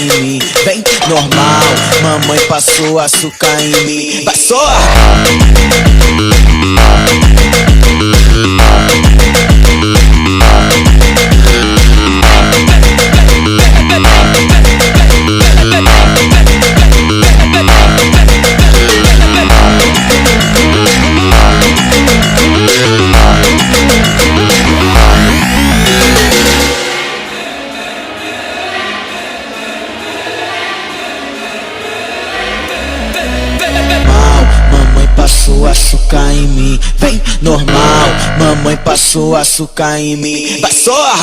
em mim. Vem, normal, mamãe passou açúcar em mim. Vai só! Passou açúcar em mim, vem normal, mamãe passou açúcar em mim. Vai só!